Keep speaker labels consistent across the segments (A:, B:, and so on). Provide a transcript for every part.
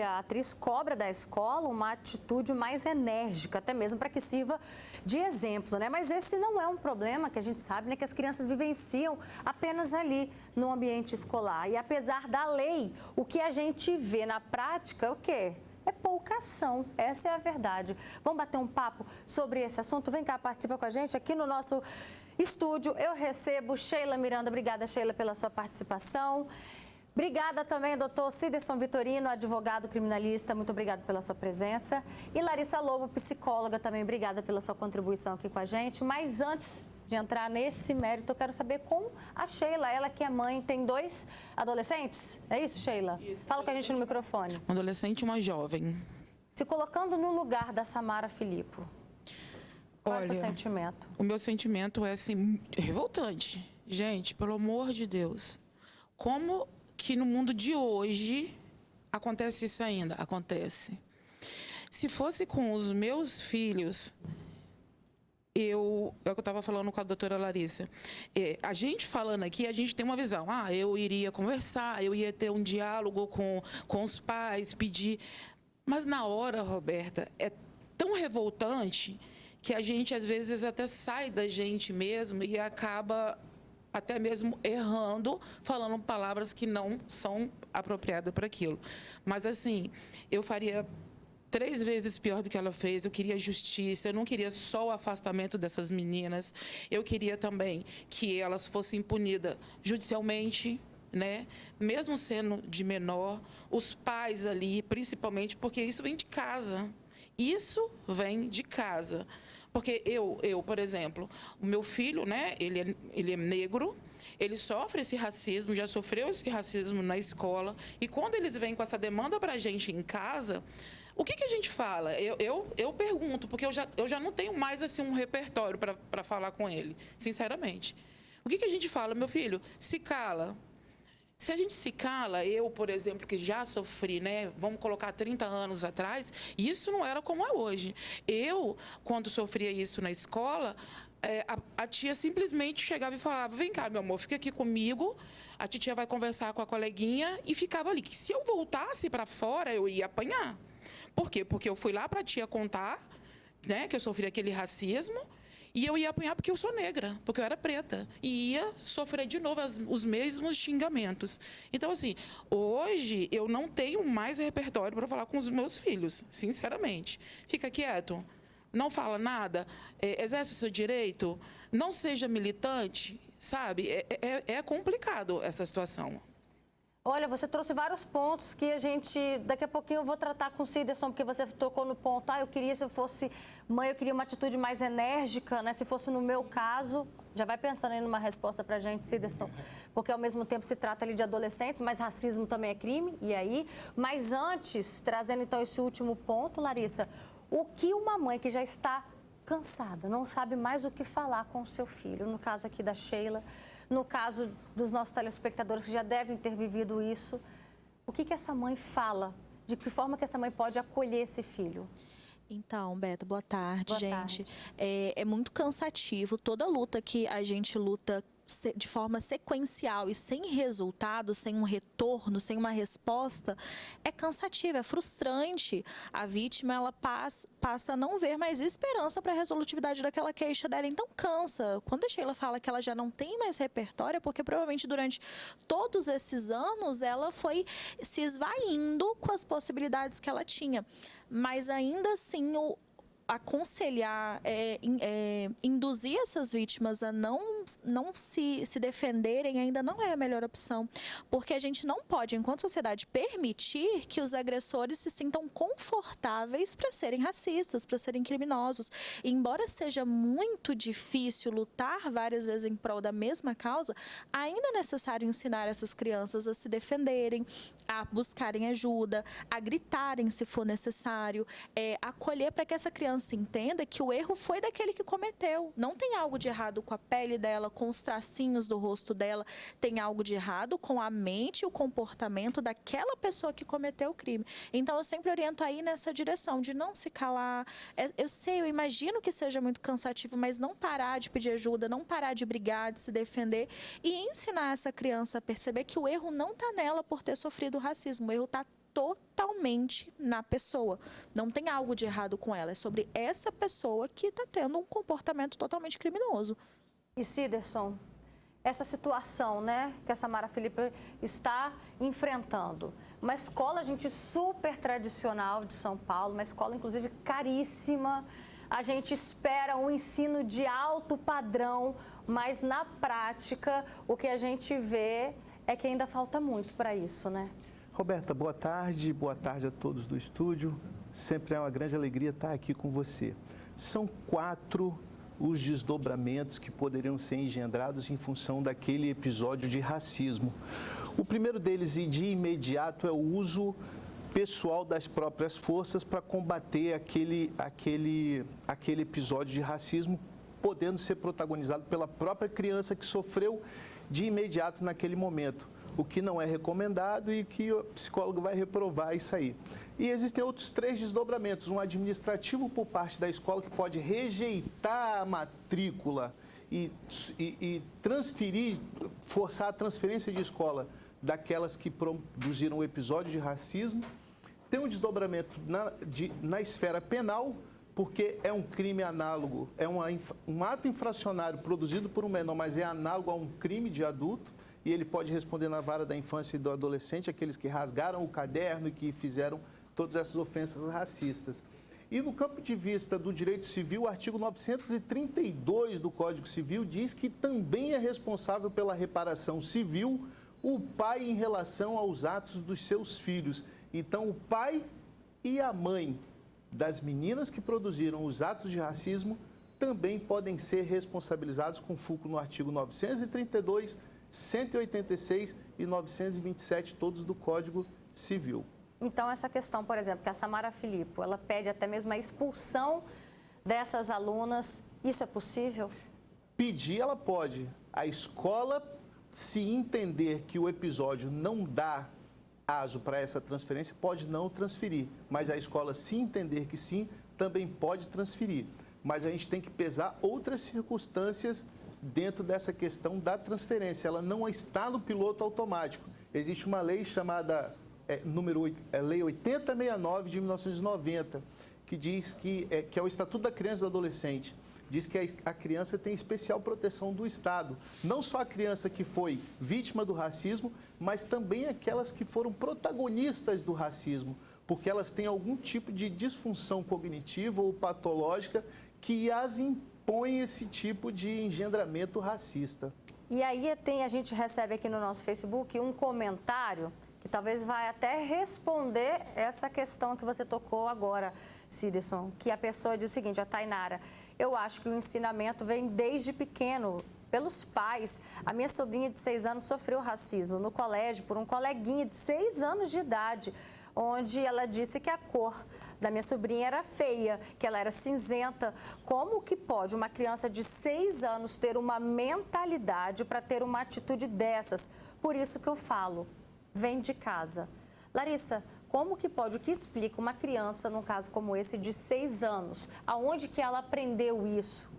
A: a atriz cobra da escola uma atitude mais enérgica, até mesmo para que sirva de exemplo, né? Mas esse não é um problema que a gente sabe, né? Que as crianças vivenciam apenas ali no ambiente escolar. E apesar da lei, o que a gente vê na prática é o quê? É pouca ação, essa é a verdade. Vamos bater um papo sobre esse assunto? Vem cá, participa com a gente aqui no nosso estúdio. Eu recebo Sheila Miranda. Obrigada, Sheila, pela sua participação. Obrigada também, doutor Ciderson Vitorino, advogado criminalista. Muito obrigada pela sua presença. E Larissa Lobo, psicóloga, também obrigada pela sua contribuição aqui com a gente. Mas antes de entrar nesse mérito, eu quero saber com a Sheila, ela que é mãe, tem 2 adolescentes? É isso, Sheila?
B: Isso.
A: Fala com a gente no microfone.
B: Um adolescente e uma jovem.
A: Se colocando no lugar da Samara Filippo, qual é o seu sentimento?
B: O meu sentimento é, assim, revoltante. Gente, pelo amor de Deus, como que no mundo de hoje acontece isso ainda? Acontece. Se fosse com os meus filhos, é o que eu estava falando com a doutora Larissa, a gente falando aqui, a gente tem uma visão, eu iria conversar, eu ia ter um diálogo com os pais, pedir, mas na hora, Roberta, é tão revoltante que a gente às vezes até sai da gente mesmo e acaba até mesmo errando, falando palavras que não são apropriadas para aquilo. Mas assim, eu faria 3 vezes pior do que ela fez. Eu queria justiça, eu não queria só o afastamento dessas meninas, eu queria também que elas fossem punidas judicialmente, né? Mesmo sendo de menor, os pais ali, principalmente, porque isso vem de casa. Isso vem de casa. Porque eu, por exemplo, o meu filho, né, ele é negro, ele sofre esse racismo, já sofreu esse racismo na escola, e quando eles vêm com essa demanda para a gente em casa, o que a gente fala? Eu pergunto, porque eu já não tenho mais assim, um repertório para falar com ele, sinceramente. O que a gente fala? Meu filho, se cala. Se a gente se cala, eu, por exemplo, que já sofri, né? Vamos colocar 30 anos atrás, isso não era como é hoje. Eu, quando sofria isso na escola, a tia simplesmente chegava e falava, vem cá, meu amor, fica aqui comigo, a titia vai conversar com a coleguinha, e ficava ali. Que se eu voltasse para fora, eu ia apanhar. Por quê? Porque eu fui lá para a tia contar, né, que eu sofri aquele racismo, e eu ia apanhar porque eu sou negra, porque eu era preta. E ia sofrer de novo os mesmos xingamentos. Então, assim, hoje eu não tenho mais repertório para falar com os meus filhos, sinceramente. Fica quieto, não fala nada, exerce o seu direito, não seja militante, sabe? É complicado essa situação.
A: Olha, você trouxe vários pontos que a gente, daqui a pouquinho eu vou tratar com o Ciderson, porque você tocou no ponto, eu queria, se eu fosse mãe, eu queria uma atitude mais enérgica, né? Se fosse no meu caso, já vai pensando aí numa resposta pra gente, Ciderson, porque ao mesmo tempo se trata ali de adolescentes, mas racismo também é crime, e aí? Mas antes, trazendo então esse último ponto, Larissa, o que uma mãe que já está cansada, não sabe mais o que falar com o seu filho, no caso aqui da Sheila, no caso dos nossos telespectadores que já devem ter vivido isso, o que essa mãe fala? De que forma que essa mãe pode acolher esse filho?
C: Então, Beto, boa tarde,
A: boa
C: gente.
A: Tarde.
C: É muito cansativo. Toda luta que a gente luta de forma sequencial e sem resultado, sem um retorno, sem uma resposta, é cansativa, é frustrante. A vítima, ela passa a não ver mais esperança para a resolutividade daquela queixa dela, então cansa. Quando a Sheila fala que ela já não tem mais repertório, é porque provavelmente durante todos esses anos ela foi se esvaindo com as possibilidades que ela tinha. Mas ainda assim, aconselhar, induzir essas vítimas a não se defenderem ainda não é a melhor opção, porque a gente não pode, enquanto sociedade, permitir que os agressores se sintam confortáveis para serem racistas, para serem criminosos. E, embora seja muito difícil lutar várias vezes em prol da mesma causa, ainda é necessário ensinar essas crianças a se defenderem, a buscarem ajuda, a gritarem se for necessário, acolher para que essa criança entenda que o erro foi daquele que cometeu. Não tem algo de errado com a pele dela, com os tracinhos do rosto dela. Tem algo de errado com a mente e o comportamento daquela pessoa que cometeu o crime. Então, eu sempre oriento aí nessa direção, de não se calar. Eu sei, eu imagino que seja muito cansativo, mas não parar de pedir ajuda, não parar de brigar, de se defender e ensinar essa criança a perceber que o erro não está nela por ter sofrido racismo. O erro está totalmente na pessoa. Não tem algo de errado com ela, é sobre essa pessoa que está tendo um comportamento totalmente criminoso.
A: E Ciderson, essa situação, né, que a Samara Felipe está enfrentando. Uma escola, gente, super tradicional de São Paulo, uma escola, inclusive, caríssima. A gente espera um ensino de alto padrão, mas na prática, o que a gente vê é que ainda falta muito para isso, né?
D: Roberta, boa tarde a todos do estúdio. Sempre é uma grande alegria estar aqui com você. São 4 os desdobramentos que poderiam ser engendrados em função daquele episódio de racismo. O primeiro deles, e de imediato, é o uso pessoal das próprias forças para combater aquele episódio de racismo, podendo ser protagonizado pela própria criança que sofreu de imediato naquele momento, o que não é recomendado e que o psicólogo vai reprovar isso aí. E existem outros 3 desdobramentos, um administrativo por parte da escola que pode rejeitar a matrícula e transferir, forçar a transferência de escola daquelas que produziram o episódio de racismo. Tem um desdobramento na esfera penal, porque é um crime análogo, é um ato infracionário produzido por um menor, mas é análogo a um crime de adulto, e ele pode responder na vara da infância e do adolescente, aqueles que rasgaram o caderno e que fizeram todas essas ofensas racistas. E no campo de vista do direito civil, o artigo 932 do Código Civil diz que também é responsável pela reparação civil o pai em relação aos atos dos seus filhos. Então, o pai e a mãe das meninas que produziram os atos de racismo também podem ser responsabilizados com fulcro no artigo 932, 186 e 927, todos do Código Civil.
A: Então, essa questão, por exemplo, que a Samara Filipe, ela pede até mesmo a expulsão dessas alunas, isso é possível?
D: Pedir, ela pode. A escola, se entender que o episódio não dá aso para essa transferência, pode não transferir. Mas a escola, se entender que sim, também pode transferir. Mas a gente tem que pesar outras circunstâncias dentro dessa questão da transferência. Ela não está no piloto automático. Existe uma lei chamada Lei 8069 de 1990, que diz que é o Estatuto da Criança e do Adolescente. Diz que a criança tem especial proteção do Estado. Não só a criança que foi vítima do racismo, mas também aquelas que foram protagonistas do racismo, porque elas têm algum tipo de disfunção cognitiva ou patológica que as impõe esse tipo de engendramento racista.
A: E aí a gente recebe aqui no nosso Facebook um comentário que talvez vai até responder essa questão que você tocou agora, Ciderson, que a pessoa diz o seguinte, a Tainara: eu acho que o ensinamento vem desde pequeno, pelos pais. A minha sobrinha de 6 anos sofreu racismo no colégio por um coleguinha de 6 anos de idade, onde ela disse que a cor da minha sobrinha era feia, que ela era cinzenta. Como que pode uma criança de 6 anos ter uma mentalidade para ter uma atitude dessas? Por isso que eu falo, vem de casa. Larissa, como que pode, o que explica uma criança, num caso como esse, de 6 anos? Aonde que ela aprendeu isso?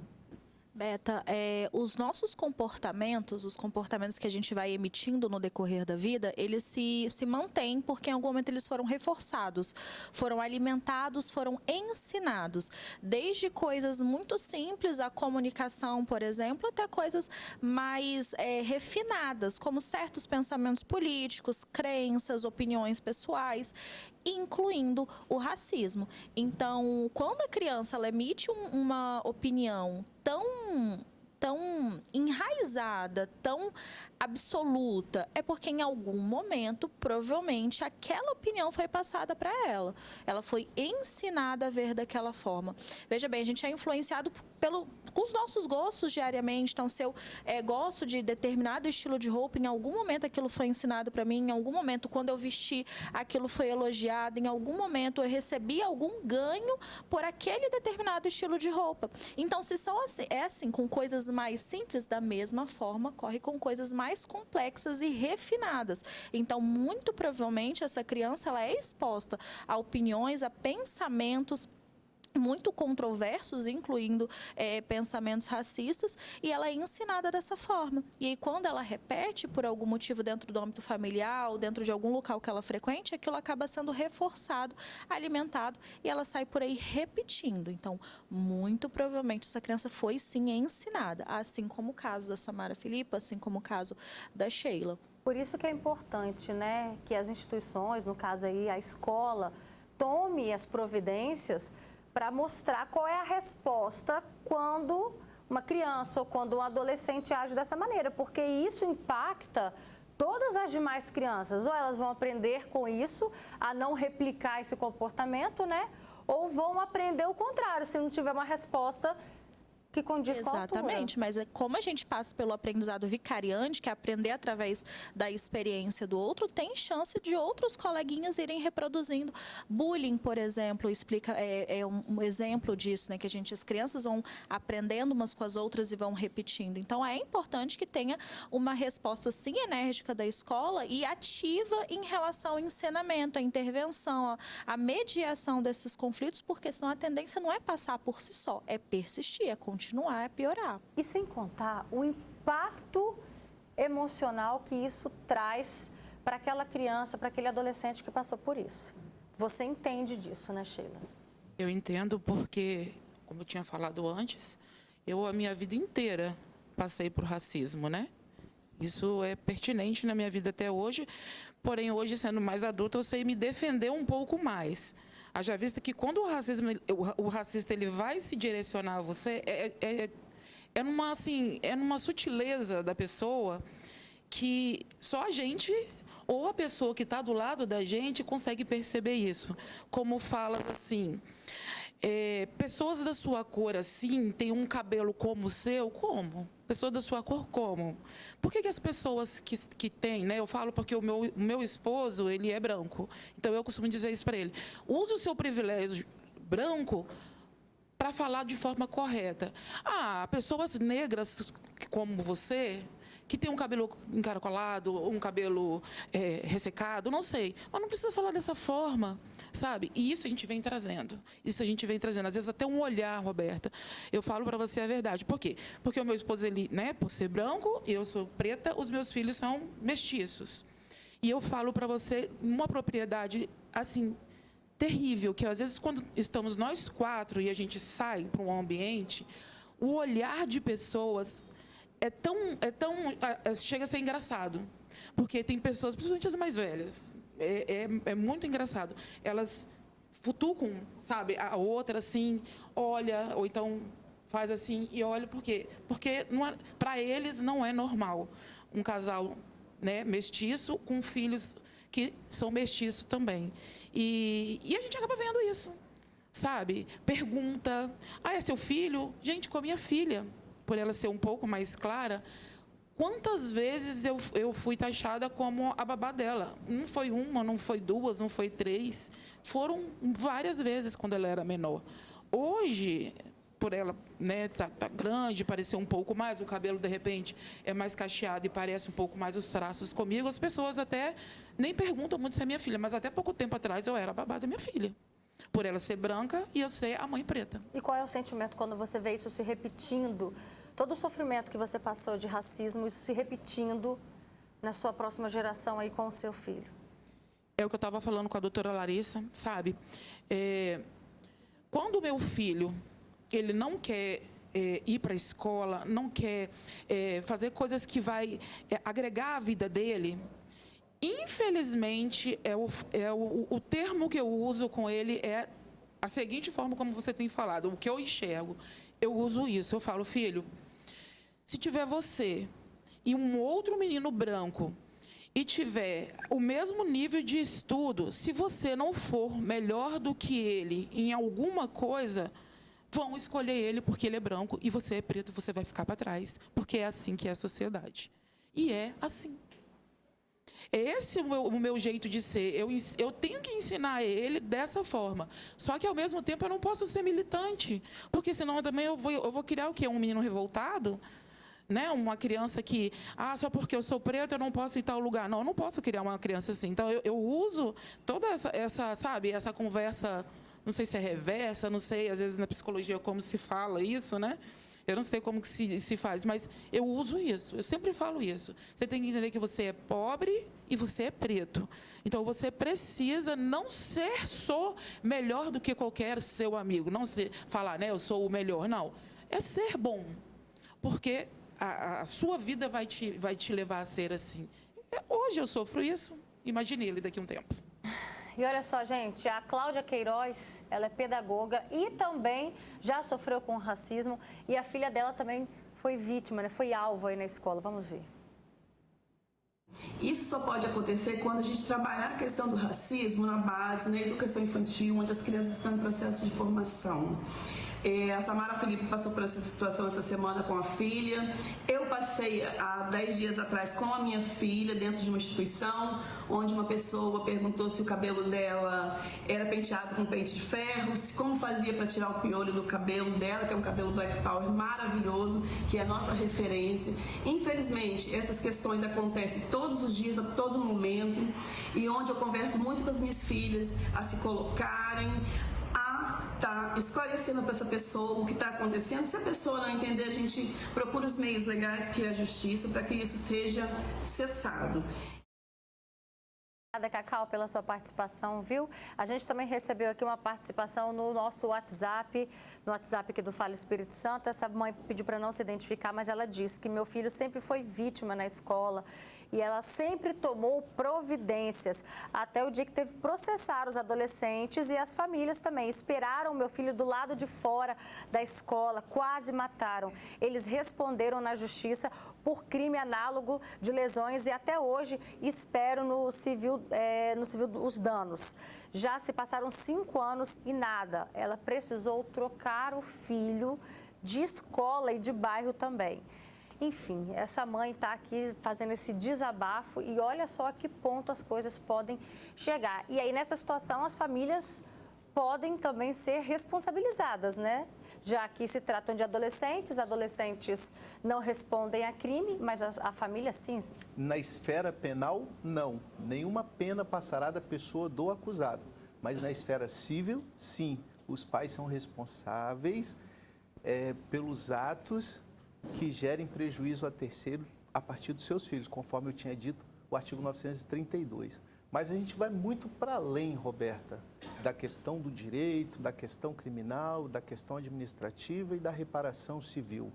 C: Beta, os nossos comportamentos, os comportamentos que a gente vai emitindo no decorrer da vida, eles se mantêm porque em algum momento eles foram reforçados, foram alimentados, foram ensinados. Desde coisas muito simples, a comunicação, por exemplo, até coisas mais refinadas, como certos pensamentos políticos, crenças, opiniões pessoais, incluindo o racismo. Então, quando a criança ela emite uma opinião tão enraizada, tão absoluta, é porque em algum momento, provavelmente, aquela opinião foi passada para ela. Ela foi ensinada a ver daquela forma. Veja bem, a gente é influenciado com os nossos gostos diariamente. Então, se eu gosto de determinado estilo de roupa, em algum momento aquilo foi ensinado para mim, em algum momento, quando eu vesti, aquilo foi elogiado, em algum momento eu recebi algum ganho por aquele determinado estilo de roupa. Então, se são assim, com coisas mais simples, da mesma forma, corre com coisas mais complexas e refinadas. Então, muito provavelmente, essa criança ela é exposta a opiniões, a pensamentos muito controversos, incluindo pensamentos racistas, e ela é ensinada dessa forma. E aí, quando ela repete, por algum motivo, dentro do âmbito familiar ou dentro de algum local que ela frequente, aquilo acaba sendo reforçado, alimentado, e ela sai por aí repetindo. Então, muito provavelmente, essa criança foi, sim, ensinada, assim como o caso da Samara Filipa, assim como o caso da Sheila.
A: Por isso que é importante, né, que as instituições, no caso aí a escola, tome as providências para mostrar qual é a resposta quando uma criança ou quando um adolescente age dessa maneira, porque isso impacta todas as demais crianças. Ou elas vão aprender com isso a não replicar esse comportamento, né? Ou vão aprender o contrário, se não tiver uma resposta que condiz com a altura.
C: Exatamente, mas como a gente passa pelo aprendizado vicariante, que é aprender através da experiência do outro, tem chance de outros coleguinhas irem reproduzindo. Bullying, por exemplo, é um exemplo disso, né? Que as crianças vão aprendendo umas com as outras e vão repetindo. Então, é importante que tenha uma resposta, sim, enérgica da escola e ativa em relação ao ensinamento, à intervenção, à mediação desses conflitos, porque senão a tendência não é passar por si só, é persistir, é continuar a piorar.
A: E sem contar o impacto emocional que isso traz para aquela criança, para aquele adolescente que passou por isso. Você entende disso, né, Sheila?
B: Eu entendo porque, como eu tinha falado antes, eu a minha vida inteira passei por racismo, né? Isso é pertinente na minha vida até hoje, porém hoje, sendo mais adulta, eu sei me defender um pouco mais. Haja vista que quando o racista ele vai se direcionar a você, é numa sutileza da pessoa que só a gente ou a pessoa que está do lado da gente consegue perceber isso. Como fala assim, pessoas da sua cor assim, têm um cabelo como o seu, como? Pessoa da sua cor, como? Por que as pessoas que têm, né? Eu falo porque o meu esposo, ele é branco. Então, eu costumo dizer isso para ele. Use o seu privilégio branco para falar de forma correta. Pessoas negras como você, que tem um cabelo encaracolado, um cabelo ressecado, não sei. Mas não precisa falar dessa forma, sabe? E isso a gente vem trazendo. Isso a gente vem trazendo. Às vezes até um olhar, Roberta. Eu falo para você a verdade. Por quê? Porque o meu esposo, ele, né, por ser branco, eu sou preta, os meus filhos são mestiços. E eu falo para você uma propriedade, assim, terrível, que às vezes quando estamos nós quatro e a gente sai para um ambiente, o olhar de pessoas chega a ser engraçado, porque tem pessoas, principalmente as mais velhas, é muito engraçado, elas futucam, sabe, a outra assim, olha, ou então faz assim e olha, por quê? Porque para eles não é normal um casal, né, mestiço com filhos que são mestiços também, e a gente acaba vendo isso, sabe, pergunta, é seu filho? Gente, com a minha filha, por ela ser um pouco mais clara, quantas vezes eu fui taxada como a babá dela? Não foi uma, não foi duas, não foi três. Foram várias vezes quando ela era menor. Hoje, por ela, né, tá grande, parecer um pouco mais, o cabelo, de repente, é mais cacheado e parece um pouco mais os traços comigo, as pessoas até nem perguntam muito se é minha filha, mas até pouco tempo atrás eu era a babá da minha filha. Por ela ser branca e eu ser a mãe preta.
A: E qual é o sentimento quando você vê isso se repetindo? Todo o sofrimento que você passou de racismo, isso se repetindo na sua próxima geração aí com o seu filho?
B: É o que eu estava falando com a doutora Larissa, sabe? Quando o meu filho, ele não quer ir para a escola, não quer fazer coisas que vai agregar a vida dele, infelizmente, o termo que eu uso com ele é a seguinte forma como você tem falado, o que eu enxergo. Eu uso isso, eu falo, filho, se tiver você e um outro menino branco e tiver o mesmo nível de estudo, se você não for melhor do que ele em alguma coisa, vão escolher ele porque ele é branco e você é preto, você vai ficar para trás, porque é assim que é a sociedade. E é assim. Esse é o meu jeito de ser. Eu tenho que ensinar ele dessa forma. Só que, ao mesmo tempo, eu não posso ser militante. Porque, senão, também eu vou criar o quê? Um menino revoltado? Né? Uma criança que, só porque eu sou preto, eu não posso ir em tal lugar. Não, eu não posso criar uma criança assim. Então, eu uso toda essa conversa não sei se é reversa, não sei, às vezes na psicologia como se fala isso, né? Eu não sei como que se faz, mas eu uso isso. Eu sempre falo isso. Você tem que entender que você é pobre e você é preto. Então, você precisa não ser só melhor do que qualquer seu amigo. Não falar, né, eu sou o melhor. Não. É ser bom. Porque a sua vida vai te levar a ser assim. Hoje eu sofro isso. Imagine ele daqui a um tempo.
A: E olha só, gente, a Cláudia Queiroz, ela é pedagoga e também já sofreu com racismo. E a filha dela também foi vítima, né? Foi alvo aí na escola. Vamos ver.
E: Isso só pode acontecer quando a gente trabalhar a questão do racismo na base, na educação infantil, onde as crianças estão em processo de formação. A Samara Felipe passou por essa situação essa semana com a filha. Eu passei há 10 dias atrás com a minha filha dentro de uma instituição, onde uma pessoa perguntou se o cabelo dela era penteado com pente de ferro, como fazia para tirar o piolho do cabelo dela, que é um cabelo Black Power maravilhoso, que é a nossa referência. Infelizmente, essas questões acontecem todos os dias, a todo momento, e onde eu converso muito com as minhas filhas a se colocarem, tá esclarecendo para essa pessoa o que está acontecendo. Se a pessoa não entender, a gente procura os meios legais, que é a justiça, para que isso seja cessado.
A: Obrigada, Cacau, pela sua participação, viu? A gente também recebeu aqui uma participação no nosso WhatsApp, no WhatsApp aqui do Fala Espírito Santo. Essa mãe pediu para não se identificar, mas ela disse que meu filho sempre foi vítima na escola e ela sempre tomou providências, até o dia que teve que processar os adolescentes e as famílias também. Esperaram meu filho do lado de fora da escola, quase mataram. Eles responderam na justiça por crime análogo de lesões e até hoje esperam no civil os danos. Já se passaram 5 anos e nada. Ela precisou trocar o filho de escola e de bairro também. Enfim, essa mãe está aqui fazendo esse desabafo e olha só a que ponto as coisas podem chegar. E aí, nessa situação, as famílias podem também ser responsabilizadas, né? Já que se tratam de adolescentes não respondem a crime, mas a família sim.
D: Na esfera penal, não. Nenhuma pena passará da pessoa do acusado. Mas na esfera civil, sim. Os pais são responsáveis pelos atos que gerem prejuízo a terceiro a partir dos seus filhos, conforme eu tinha dito, o artigo 932. Mas a gente vai muito para além, Roberta, da questão do direito, da questão criminal, da questão administrativa e da reparação civil.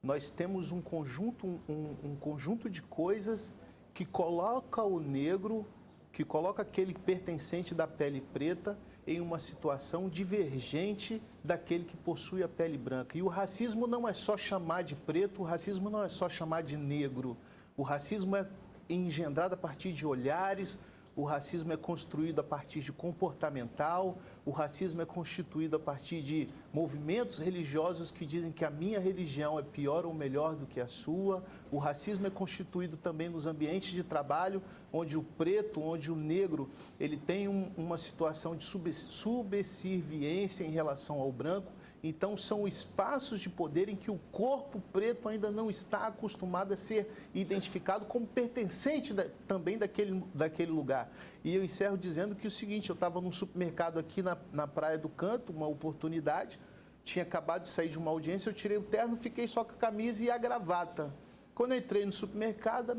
D: Nós temos um conjunto de coisas que coloca o negro, que coloca aquele pertencente da pele preta em uma situação divergente daquele que possui a pele branca. E o racismo não é só chamar de preto, o racismo não é só chamar de negro. O racismo é engendrado a partir de olhares, o racismo é construído a partir de comportamental, o racismo é constituído a partir de movimentos religiosos que dizem que a minha religião é pior ou melhor do que a sua. O racismo é constituído também nos ambientes de trabalho, onde o preto, onde o negro, ele tem uma situação de subserviência em relação ao branco. Então, são espaços de poder em que o corpo preto ainda não está acostumado a ser identificado como pertencente também daquele lugar. E eu encerro dizendo que o seguinte, eu estava num supermercado aqui na Praia do Canto, uma oportunidade, tinha acabado de sair de uma audiência, eu tirei o terno, fiquei só com a camisa e a gravata. Quando eu entrei no supermercado,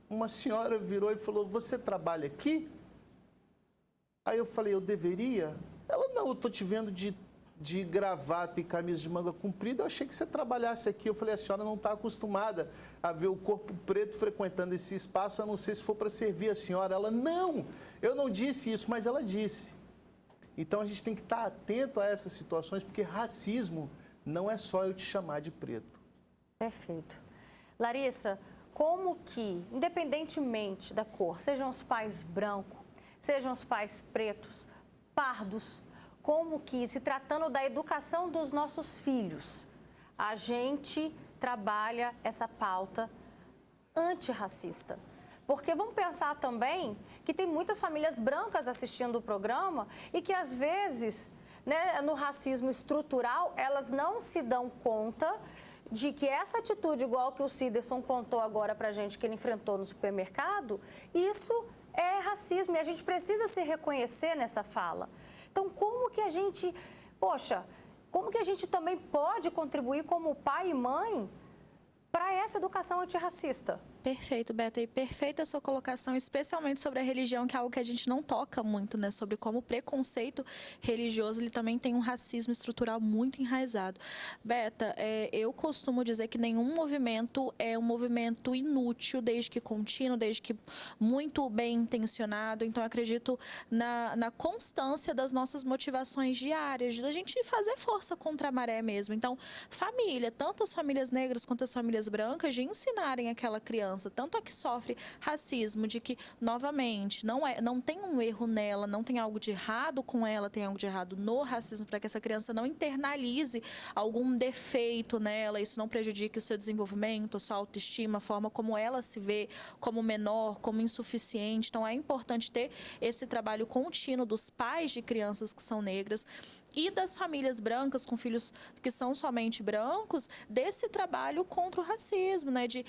D: uma senhora virou e falou, você trabalha aqui? Aí eu falei, eu deveria? Ela, não, eu estou te vendo de gravata e camisa de manga comprida, eu achei que você trabalhasse aqui. Eu falei, a senhora não está acostumada a ver o corpo preto frequentando esse espaço, a não ser se for para servir a senhora. Ela, não, eu não disse isso, mas ela disse. Então, a gente tem que estar atento a essas situações, porque racismo não é só eu te chamar de preto.
A: Perfeito. Larissa, como que, independentemente da cor, sejam os pais brancos, sejam os pais pretos, pardos, como que, se tratando da educação dos nossos filhos, a gente trabalha essa pauta antirracista? Porque vamos pensar também que tem muitas famílias brancas assistindo o programa e que, às vezes, né, no racismo estrutural, elas não se dão conta de que essa atitude, igual que o Ciderson contou agora pra gente, que ele enfrentou no supermercado, isso é racismo e a gente precisa se reconhecer nessa fala. Então, como que a gente, como que a gente também pode contribuir como pai e mãe para essa educação antirracista?
C: Perfeito, Beta, e perfeita a sua colocação, especialmente sobre a religião, que é algo que a gente não toca muito, né? Sobre como o preconceito religioso, ele também tem um racismo estrutural muito enraizado. Beta, eu costumo dizer que nenhum movimento é um movimento inútil, desde que contínuo, desde que muito bem intencionado. Então, eu acredito na constância das nossas motivações diárias, de a gente fazer força contra a maré mesmo. Então, família, tanto as famílias negras quanto as famílias brancas, de ensinarem aquela criança, tanto a que sofre racismo, de que, novamente, não tem um erro nela, não tem algo de errado com ela, tem algo de errado no racismo, para que essa criança não internalize algum defeito nela, isso não prejudique o seu desenvolvimento, a sua autoestima, a forma como ela se vê como menor, como insuficiente. Então, é importante ter esse trabalho contínuo dos pais de crianças que são negras e das famílias brancas com filhos que são somente brancos, desse trabalho contra o racismo, né? De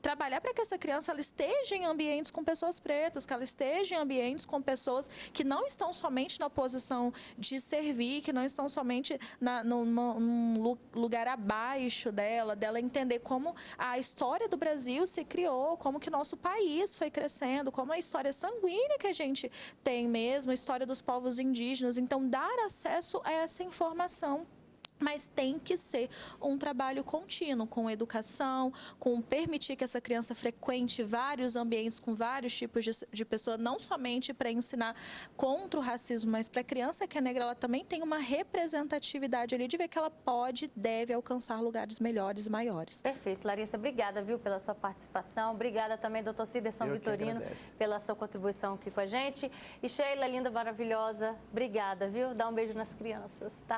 C: trabalhar para que essa criança ela esteja em ambientes com pessoas pretas, que ela esteja em ambientes com pessoas que não estão somente na posição de servir, que não estão somente num lugar abaixo dela entender como a história do Brasil se criou, como que nosso país foi crescendo, como a história sanguínea que a gente tem mesmo, a história dos povos indígenas. Então, dar acesso a essa informação. Mas tem que ser um trabalho contínuo, com educação, com permitir que essa criança frequente vários ambientes com vários tipos de pessoas, não somente para ensinar contra o racismo, mas para a criança que é negra, ela também tem uma representatividade ali de ver que ela pode e deve alcançar lugares melhores e maiores.
A: Perfeito, Larissa, obrigada, viu, pela sua participação. Obrigada também, doutor Ciderson Vitorino, pela sua contribuição aqui com a gente. E Sheila, linda, maravilhosa, obrigada, viu? Dá um beijo nas crianças, tá?